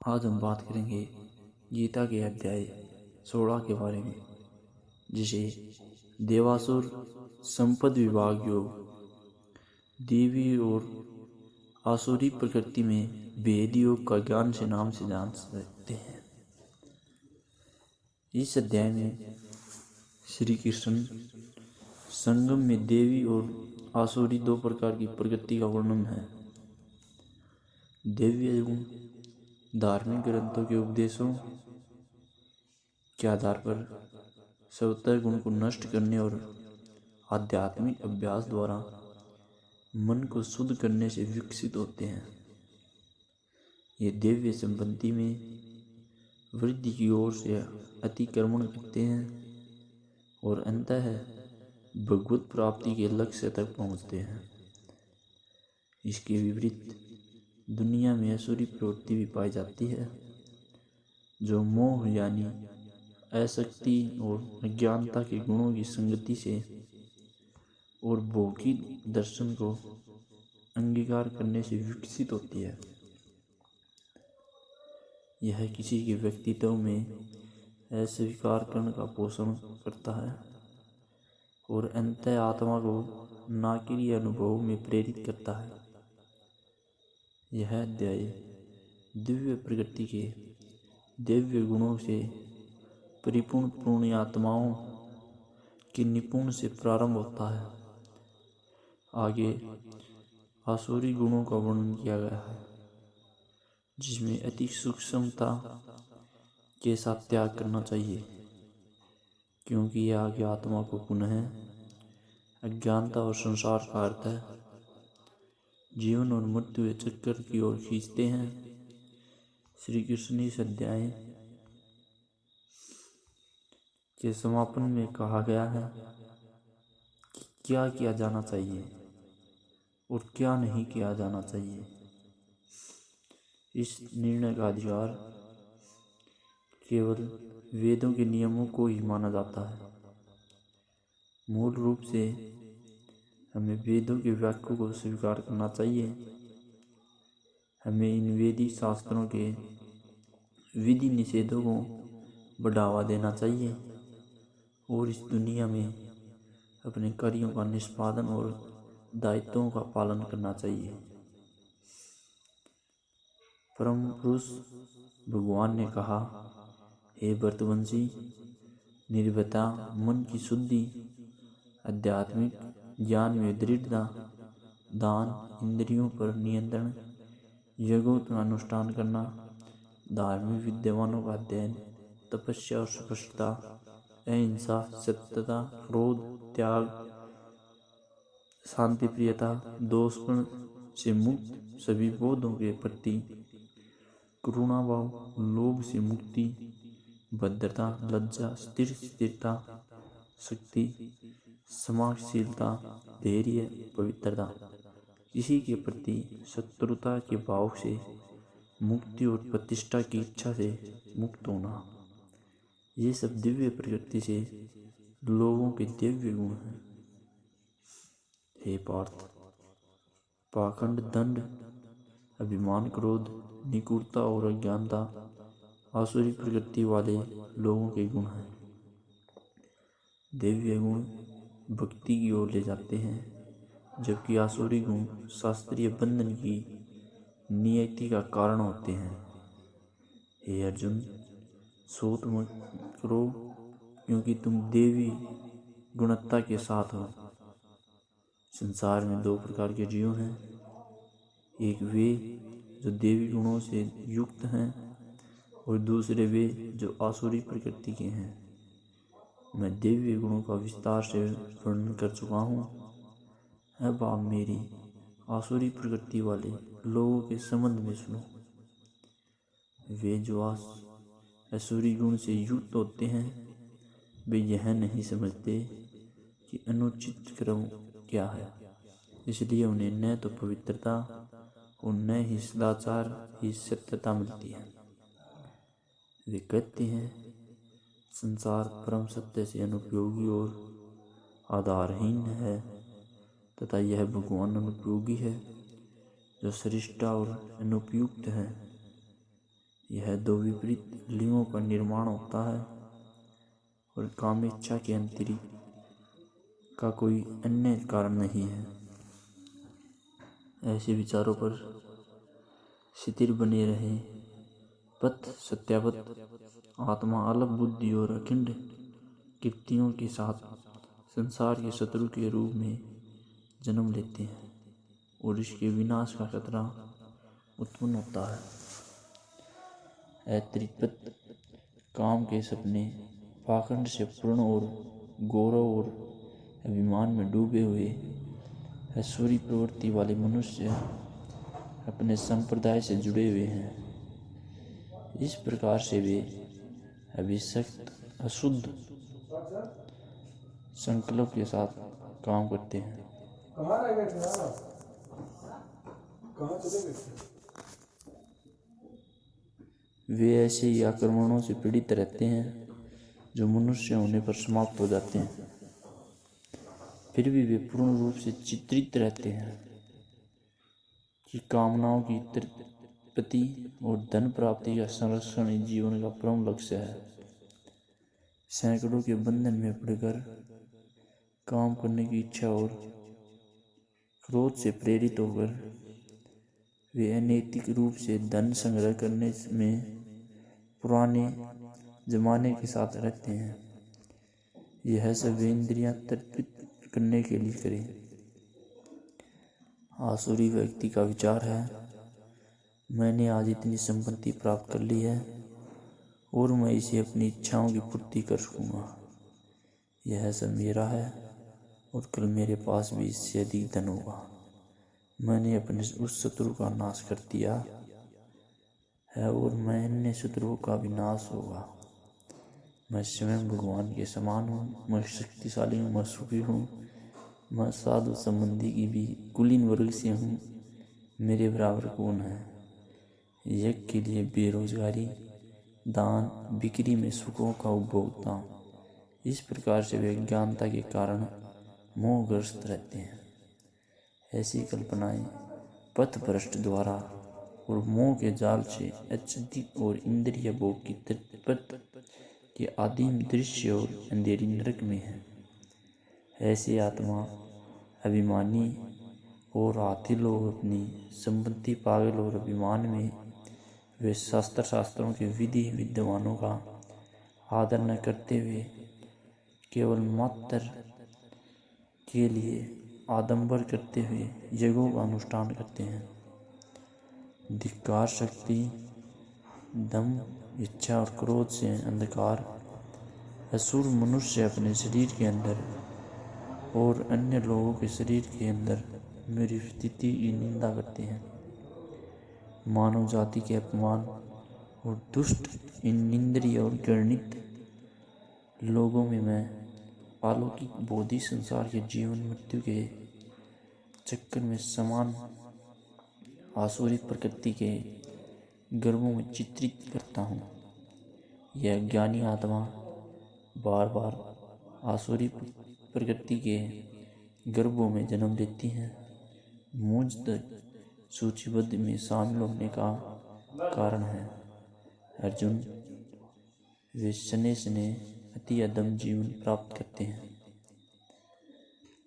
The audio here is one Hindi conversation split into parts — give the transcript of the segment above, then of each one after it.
आज हम बात करेंगे गीता के अध्याय 16 के बारे में, जिसे देवासुर संपद विभाग योग देवी और आसुरी प्रकृति में भेद योग का ज्ञान से नाम से जान सकते हैं। इस अध्याय में श्री कृष्ण संगम में देवी और आसुरी दो प्रकार की प्रकृति का वर्णन है। दिव्य गुण धार्मिक ग्रंथों के उपदेशों के आधार पर सत्तर गुण को नष्ट करने और आध्यात्मिक अभ्यास द्वारा मन को शुद्ध करने से विकसित होते हैं। ये दिव्य संपत्ति में वृद्धि की ओर से अतिक्रमण करते हैं और अंततः भगवत प्राप्ति के लक्ष्य तक पहुँचते हैं। इसके विपरीत दुनिया में असुरी प्रवृत्ति भी पाई जाती है, जो मोह यानी आसक्ति और अज्ञानता के गुणों की संगति से और भौतिक दर्शन को अंगीकार करने से विकसित होती है। यह किसी के व्यक्तित्व में अस्वीकार करने का पोषण करता है और अंततः आत्मा को नाकिरी अनुभव में प्रेरित करता है। यह अध्याय दिव्य प्रकृति के दिव्य गुणों से परिपूर्ण पूर्ण आत्माओं के निपुण से प्रारंभ होता है। आगे आसुरी गुणों का वर्णन किया गया है, जिसमें अति सूक्ष्मता के साथ त्याग करना चाहिए, क्योंकि यह आगे आत्मा को पुनः अज्ञानता और संसार का अर्थ है जीवन और मृत्यु के चक्कर की ओर खींचते हैं। श्री कृष्ण इस अध्याय के समापन में कहा गया है कि क्या किया जाना चाहिए और क्या नहीं किया जाना चाहिए। इस निर्णय का अधिकार केवल वेदों के नियमों को ही माना जाता है। मूल रूप से हमें वेदों के वाक्यों को स्वीकार करना चाहिए। हमें इन वेदी शास्त्रों के विधि निषेधों को बढ़ावा देना चाहिए और इस दुनिया में अपने कार्यों का निष्पादन और दायित्वों का पालन करना चाहिए। परम पुरुष भगवान ने कहा, हे भरतवंशी, निर्भयता, मन की शुद्धि, आध्यात्मिक ज्ञान में दृढ़ता, दान, इंद्रियों पर नियंत्रण, यज्ञों का अनुष्ठान करना, धार्मिक विद्वानों का अध्ययन, तपस्या और स्पष्टता, अहिंसा, सत्यता, क्रोध, त्याग, शांति प्रियता, दोषपण से मुक्त, सभी बोधों के प्रति करुणा भाव, लोभ से मुक्ति, भद्रता, लज्जा, स्थिरता, शक्ति, समाजशीलता, धैर्य, पवित्रता, किसी के प्रति शत्रुता के भाव से मुक्ति और प्रतिष्ठा की इच्छा से मुक्त होना, ये सब दिव्य प्रकृति से लोगों के दिव्य गुण हैं। हे पार्थ, पाखंड, दंड, अभिमान, क्रोध, निकुरता और अज्ञानता आसुरी प्रकृति वाले लोगों के गुण हैं। दिव्य गुण भक्ति की ओर ले जाते हैं, जबकि आसुरी गुण शास्त्रीय बंधन की नियति का कारण होते हैं। हे अर्जुन, शोक मत करो, क्योंकि तुम देवी गुणवत्ता के साथ हो। संसार में दो प्रकार के जीव हैं, एक वे जो देवी गुणों से युक्त हैं और दूसरे वे जो आसुरी प्रकृति के हैं। मैं दिव्य गुणों का विस्तार से वर्णन कर चुका हूँ। अब आप मेरी आसुरी प्रकृति वाले लोगों के संबंध में सुनो। वे जो आसुरी गुण से युक्त होते हैं, वे यह नहीं समझते कि अनुचित कर्म क्या है, इसलिए उन्हें न तो पवित्रता और न ही सदाचार ही सत्यता मिलती है। वे कहते हैं, संसार परम सत्य से अनुपयोगी और आधारहीन है तथा यह भगवान अनुपयोगी है, जो श्रेष्ठ और अनुपयुक्त है। यह दो विपरीत लिंगों का निर्माण होता है और कामेच्छा के अतिरिक्त का कोई अन्य कारण नहीं है। ऐसे विचारों पर स्थिर बने रहे। पथ सत्यापत आत्मा अलग बुद्धि और अखंड कृतियों के साथ संसार के शत्रु के रूप में जन्म लेते हैं और इसके विनाश का खतरा उत्पन्न होता है। अतृप्त काम के सपने पाखंड से पूर्ण और गौरव और अभिमान में डूबे हुए ऐश्वर्य प्रवृत्ति वाले मनुष्य अपने संप्रदाय से जुड़े हुए हैं। इस प्रकार से वे अभिशक्त अशुद्ध संकल्प के साथ काम करते हैं। कहाँ रह गए थे आप? कहाँ चले गए थे? वे ऐसे ही आक्रमणों से पीड़ित रहते हैं जो मनुष्य होने पर समाप्त हो जाते हैं। फिर भी वे पूर्ण रूप से चित्रित रहते हैं कि कामनाओं की तृप्ति और धन प्राप्ति का संरक्षण ही जीवन का परम लक्ष्य है। सैकड़ों के बंधन में पड़कर काम करने की इच्छा और क्रोध से प्रेरित होकर वे अनैतिक रूप से धन संग्रह करने में पुराने जमाने के साथ रहते हैं। यह सब वे इंद्रियां तृप्त करने के लिए करें। आसुरी व्यक्ति का विचार है, मैंने आज इतनी संपत्ति प्राप्त कर ली है और मैं इसे अपनी इच्छाओं की पूर्ति कर सकूंगा। यह सब मेरा है और कल मेरे पास भी इससे अधिक धन होगा। मैंने अपने उस शत्रु का नाश कर दिया है और मैं अन्य शत्रुओं का भी नाश होगा। मैं स्वयं भगवान के समान हूँ, मैं शक्तिशाली हूँ, मैं सुखी हूँ, मैं साधु संबंधी की भी कुलीन वर्ग से हूँ। मेरे बराबर कौन है? यज्ञ के लिए बेरोजगारी, दान, बिक्री में सुखों का उपभोक्ता हूँ। इस प्रकार से वे अज्ञानता के कारण मोहग्रस्त रहते हैं। ऐसी कल्पनाएं पथभ्रष्ट द्वारा और मोह के जाल से अत्यधिक और इंद्रिय भोग की तृप्ति के आदिम दृश्य और अंधेरी नरक में है। ऐसे आत्मा अभिमानी और आती लोग अपनी संपत्ति पागल और अभिमान में वे शास्त्रों के विधि विद्वानों का आदर न करते हुए केवल मात्र के लिए आडंबर करते हुए यज्ञों का अनुष्ठान करते हैं। धिक्कार, शक्ति, दम, इच्छा और क्रोध से अंधकार असुर मनुष्य अपने शरीर के अंदर और अन्य लोगों के शरीर के अंदर मेरी स्थिति की निंदा करते हैं। मानव जाति के अपमान और दुष्ट इन निंदनीय और घृणित लोगों में मैं अलौकिक बोधि संसार के जीवन मृत्यु के चक्कर में समान आसुरी प्रकृति के गर्भों में चित्रित करता हूँ। यह ज्ञानी आत्मा बार बार आसुरी प्रकृति के गर्भों में जन्म लेती हैं। मुझ तक सूचीबद्ध में शामिल होने का कारण है। अर्जुन, वे सने सने अति अदम जीवन प्राप्त करते हैं।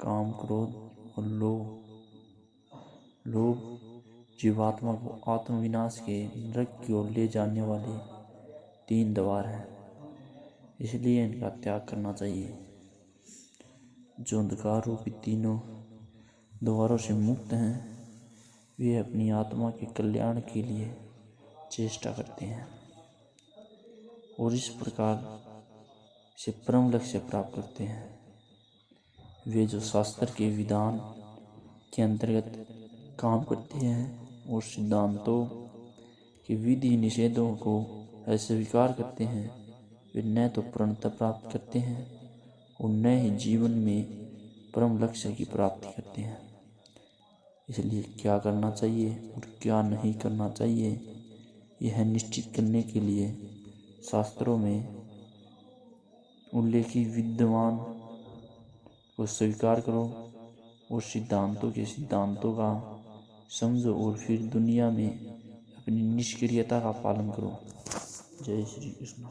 काम, क्रोध और लोभ जीवात्मा को आत्मविनाश के नरक की ओर ले जाने वाले 3 द्वार हैं, इसलिए इनका त्याग करना चाहिए। जो अंधकार रूपी तीनों द्वारों से मुक्त हैं, वे अपनी आत्मा के कल्याण के लिए चेष्टा करते हैं और इस प्रकार से परम लक्ष्य प्राप्त करते हैं। वे जो शास्त्र के विधान के अंतर्गत काम करते हैं और सिद्धांतों के विधि निषेधों को अस्वीकार करते हैं, वे न तो पूर्णता प्राप्त करते हैं और न ही जीवन में परम लक्ष्य की प्राप्ति करते हैं। इसलिए क्या करना चाहिए और क्या नहीं करना चाहिए, यह निश्चित करने के लिए शास्त्रों में उल्लेखित विद्वान को स्वीकार करो और सिद्धांतों के सिद्धांतों का समझो और फिर दुनिया में अपनी निष्क्रियता का पालन करो। जय श्री कृष्ण।